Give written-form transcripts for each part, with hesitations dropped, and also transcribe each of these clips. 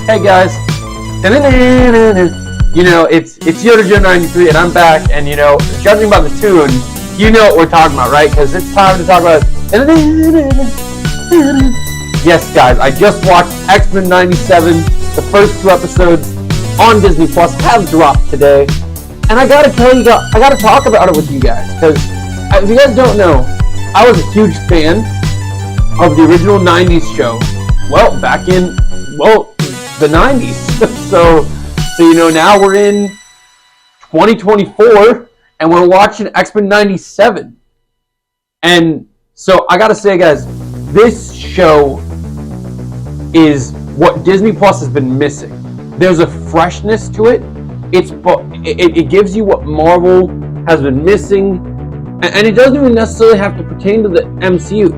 Hey guys, you know, it's Yoda 93 and I'm back, and you know, judging by the tune, you know what we're talking about, right? Because it's time to talk about yes guys, I just watched X-Men 97. The first 2 episodes on Disney Plus have dropped today, and I gotta tell you guys, I gotta talk about it with you guys, because if you guys don't know, I was a huge fan of the original 90s show, well, back in, the 90s. so you know, now we're in 2024 and we're watching X-Men 97. And so I gotta say, guys, this show is what Disney Plus has been missing. There's a freshness to it. It gives you what Marvel has been missing, and it doesn't even necessarily have to pertain to the MCU.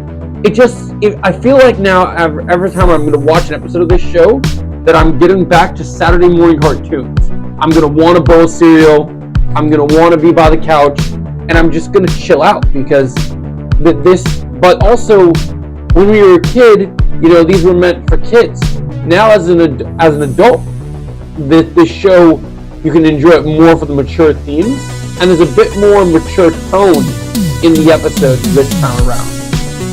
I feel like now every time I'm going to watch an episode of this show, that I'm getting back to Saturday morning cartoons. I'm going to want a bowl of cereal. I'm going to want to be by the couch, and I'm just going to chill out, because but also, when we were a kid, you know, these were meant for kids. Now as an adult, this show, you can enjoy it more for the mature themes, and there's a bit more mature tone in the episodes this time around.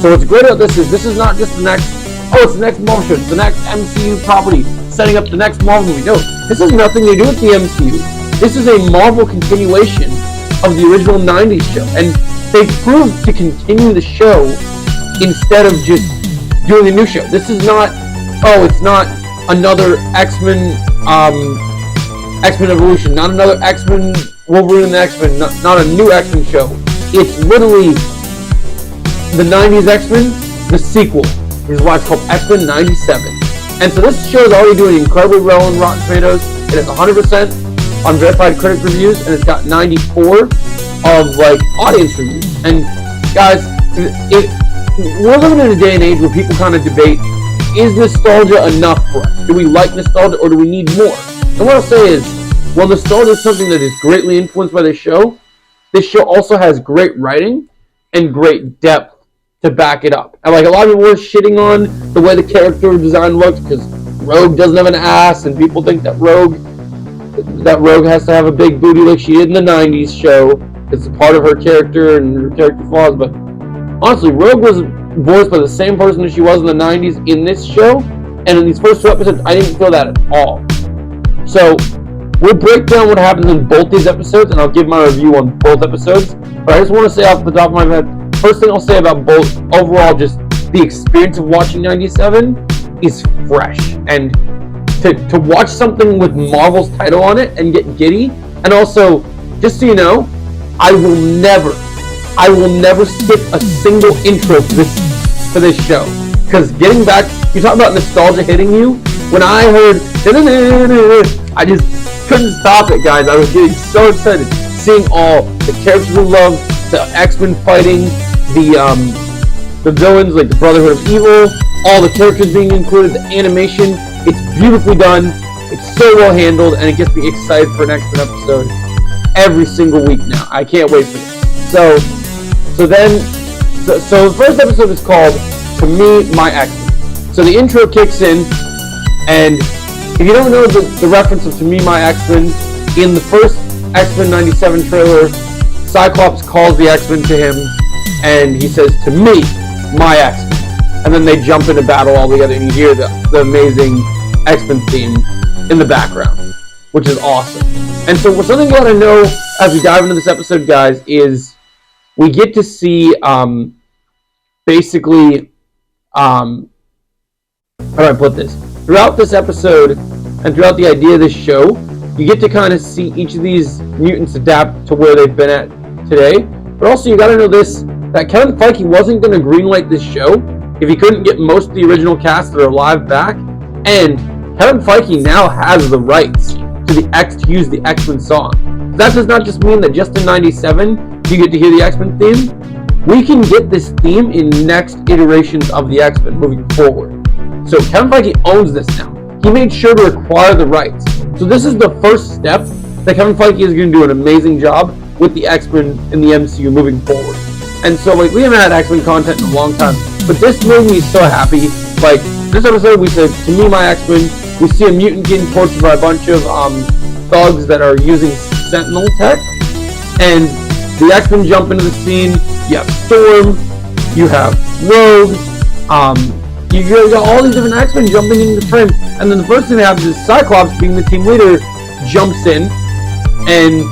So what's great about this is not just it's the next Marvel show, it's the next MCU property, setting up the next Marvel movie. No, this has nothing to do with the MCU. This is a Marvel continuation of the original 90s show, and they proved to continue the show instead of just doing a new show. This is not, it's not another X-Men Evolution, not another X-Men Wolverine and the X-Men, not a new X-Men show. It's literally the 90s X-Men, the sequel, which is why it's called X-Men 97. And so this show is already doing incredibly well on Rotten Tomatoes. It has 100% on verified critic reviews, and it's got 94 of audience reviews. And guys, we're living in a day and age where people kind of debate, is nostalgia enough for us? Do we like nostalgia, or do we need more? And what I'll say is, while nostalgia is something that is greatly influenced by this show also has great writing and great depth to back it up. And a lot of people were shitting on the way the character design looks, because Rogue doesn't have an ass, and people think that Rogue has to have a big booty like she did in the 90s show. It's a part of her character and her character flaws. But honestly, Rogue was voiced by the same person as she was in the 90s in this show, and in these first 2 episodes, I didn't feel that at all. So we'll break down what happens in both these episodes, and I'll give my review on both episodes. But I just want to say off the top of my head, first thing I'll say about both, overall, just the experience of watching 97 is fresh. And to watch something with Marvel's title on it and get giddy, and also, just so you know, I will never skip a single intro for this show. Because getting back, you talk about nostalgia hitting you, when I heard, I just couldn't stop it, guys. I was getting so excited, seeing all the characters we love, the X-Men fighting, the villains like the Brotherhood of Evil, all the characters being included, the animation. It's beautifully done, it's so well handled, and it gets me excited for an X-Men episode every single week now. I can't wait for this. So the first episode is called To Me, My X-Men. So the intro kicks in, and if you don't know the reference of To Me, My X-Men, in the first X-Men 97 trailer, Cyclops calls the X-Men to him, and he says, "To me, my X-Men." And then they jump into battle all together, and you hear the amazing X-Men theme in the background, which is awesome. And so something you gotta know as we dive into this episode, guys, is we get to see basically, how do I put this? Throughout this episode, and throughout the idea of this show, you get to kind of see each of these mutants adapt to where they've been at today. But also, you gotta know this, that Kevin Feige wasn't gonna greenlight this show if he couldn't get most of the original cast that are alive back. And Kevin Feige now has the rights to use the X-Men song. That does not just mean that just in 97 you get to hear the X-Men theme. We can get this theme in next iterations of the X-Men moving forward. So Kevin Feige owns this now. He made sure to acquire the rights. So this is the first step that Kevin Feige is going to do an amazing job with the X-Men in the MCU moving forward. And so we haven't had X-Men content in a long time, but this made me so happy. This episode we said, "To me, my X-Men," We see a mutant getting tortured by a bunch of thugs that are using Sentinel tech, and the X-Men jump into the scene. You have Storm, you have Rogue, you got all these different X-Men jumping into the frame, and then the first thing that happens is Cyclops, being the team leader, jumps in, and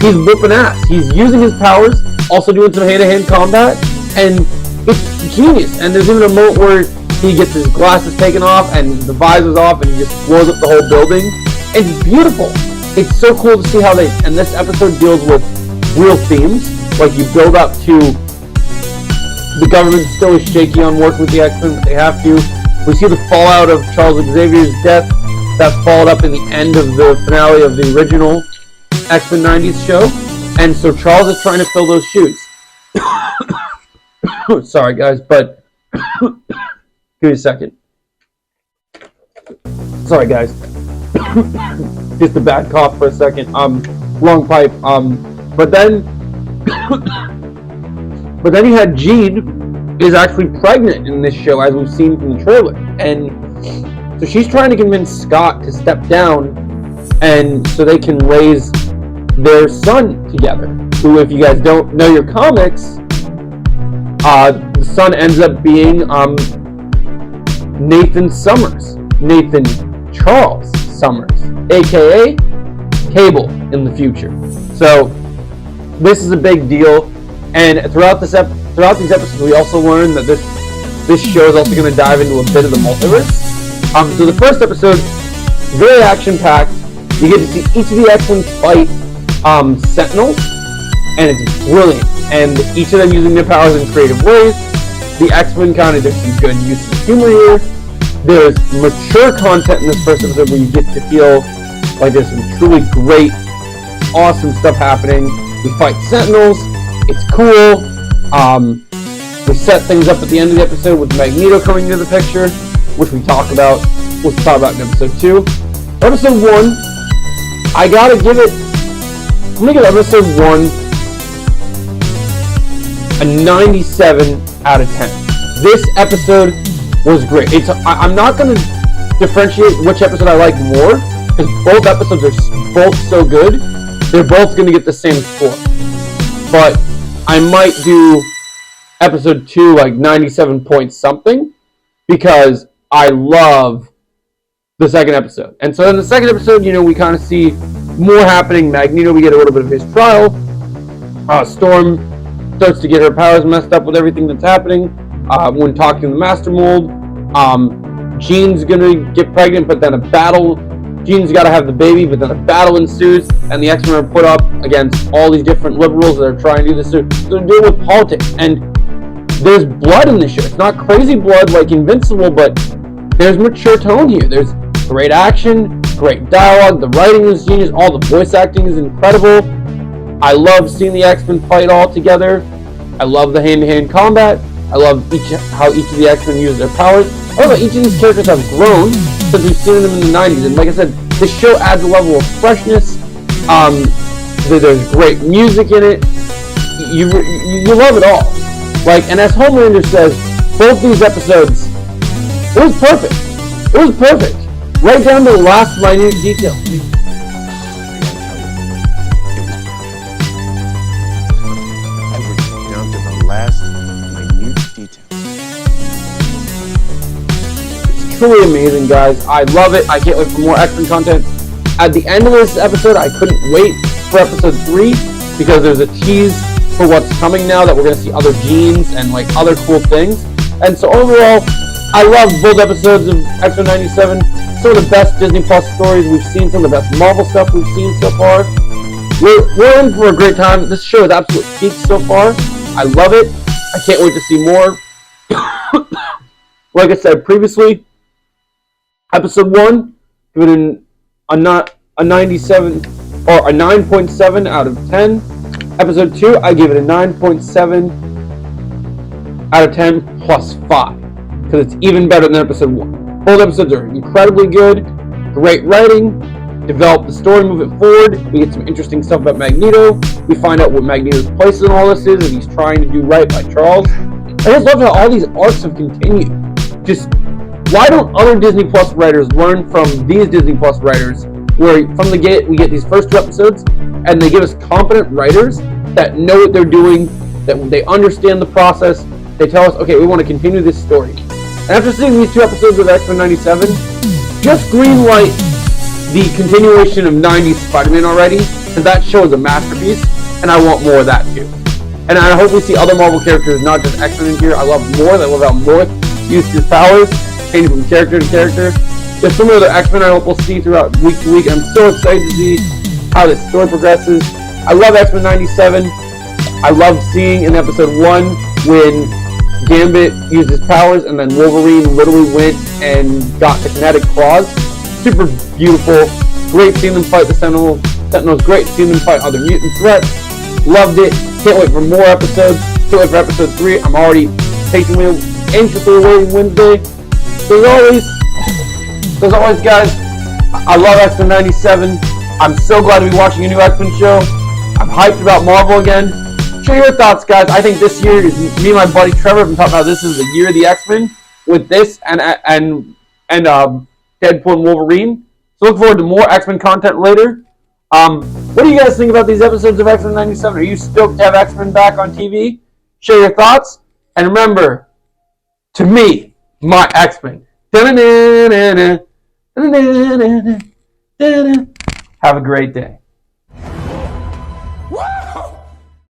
he's whooping ass. He's using his powers, also doing some hand-to-hand combat, and it's genius. And there's even a moment where he gets his glasses taken off and the visor's off, and he just blows up the whole building. It's beautiful. It's so cool to see how and this episode deals with real themes, like you build up to the government still is shaky on working with the X-Men, but they have to. We see the fallout of Charles Xavier's death that followed up in the end of the finale of the original X-Men 90s show, and so Charles is trying to fill those shoes. Sorry guys, but give me a second. Sorry guys. Just a bad cough for a second. Long pipe. But then he had Jean is actually pregnant in this show, as we've seen from the trailer, and so she's trying to convince Scott to step down, and so they can raise their son together. Who, if you guys don't know your comics, the son ends up being Nathan Charles Summers, aka Cable in the future. So this is a big deal, and throughout these episodes, we also learn that this show is also going to dive into a bit of the multiverse. So the first episode, very action-packed. You get to see each of the X-Men fight Sentinels, and it's brilliant. And each of them using their powers in creative ways. The X-Men there's some good use of humor here. There's mature content in this first episode where you get to feel like there's some truly great, awesome stuff happening. We fight Sentinels. It's cool. We set things up at the end of the episode with Magneto coming into the picture, which we'll talk about in episode 2. Episode 1, I'm gonna give episode 1 a 97 out of 10. This episode was great. I'm not going to differentiate which episode I like more, because both episodes are both so good. They're both going to get the same score. But I might do episode 2 like 97 point something, because I love the second episode. And so in the second episode, we kind of see more happening. Magneto, we get a little bit of his trial. Storm starts to get her powers messed up with everything that's happening. When talking to the Master Mold, Jean's gonna get pregnant, but then Jean's gotta have the baby, but then a battle ensues, and the X-Men are put up against all these different liberals that are trying to do this. They're dealing with politics, and there's blood in this show. It's not crazy blood like Invincible, but there's mature tone here. There's great action, great dialogue, the writing is genius, all the voice acting is incredible. I love seeing the X-Men fight all together. I love the hand-to-hand combat. I love how each of the X-Men use their powers. I love how each of these characters have grown since we've seen them in the 90s. And like I said, this show adds a level of freshness. There's great music in it. You love it all. And as Homelander says, both these episodes, it was perfect. It was perfect. Right down to the last minute detail. Truly amazing, guys. I love it. I can't wait for more X-Men content. At the end of this episode, I couldn't wait for episode 3, because there's a tease for what's coming now, that we're going to see other genes and other cool things. And so overall, I love both episodes of X-Men 97. Some of the best Disney Plus stories we've seen, some of the best Marvel stuff we've seen so far. We're in for a great time. This show is absolute peak so far. I love it. I can't wait to see more. Like I said previously, episode 1, give it a 97 or a 9.7 out of 10. Episode 2, I give it a 9.7 out of 10 plus 5, because it's even better than episode 1. Both episodes are incredibly good, great writing, develop the story, move it forward. We get some interesting stuff about Magneto. We find out what Magneto's place in all this is, and he's trying to do right by Charles. I just love how all these arcs have continued. Just Why don't other Disney Plus writers learn from these Disney Plus writers, where from the gate we get these first 2 episodes, and they give us competent writers that know what they're doing, that they understand the process. They tell us, okay, we want to continue this story. And after seeing these 2 episodes of X-Men 97, just greenlight the continuation of 90s Spider-Man already, because that show is a masterpiece, and I want more of that too. And I hope we see other Marvel characters, not just X-Men in here. I love Morth. I love how Morth used his powers, changing from character to character. There's some other X-Men I hope we'll see throughout week to week. I'm so excited to see how this story progresses. I love X-Men 97. I loved seeing in episode 1 when Gambit used his powers and then Wolverine literally went and got the kinetic claws. Super beautiful. Great seeing them fight the Sentinels. Great seeing them fight other mutant threats. Loved it. Can't wait for more episodes. Can't wait for episode 3. I'm already patiently, anxiously awaiting Wednesday. As always, guys, I love X-Men 97. I'm so glad to be watching a new X-Men show. I'm hyped about Marvel again. Share your thoughts, guys. I think this year is me and my buddy Trevor have been talking about this is the year of the X-Men with this and Deadpool and Wolverine. So look forward to more X-Men content later. What do you guys think about these episodes of X-Men 97? Are you stoked to have X-Men back on TV? Share your thoughts. And remember, to me, my X-Men. Have a great day.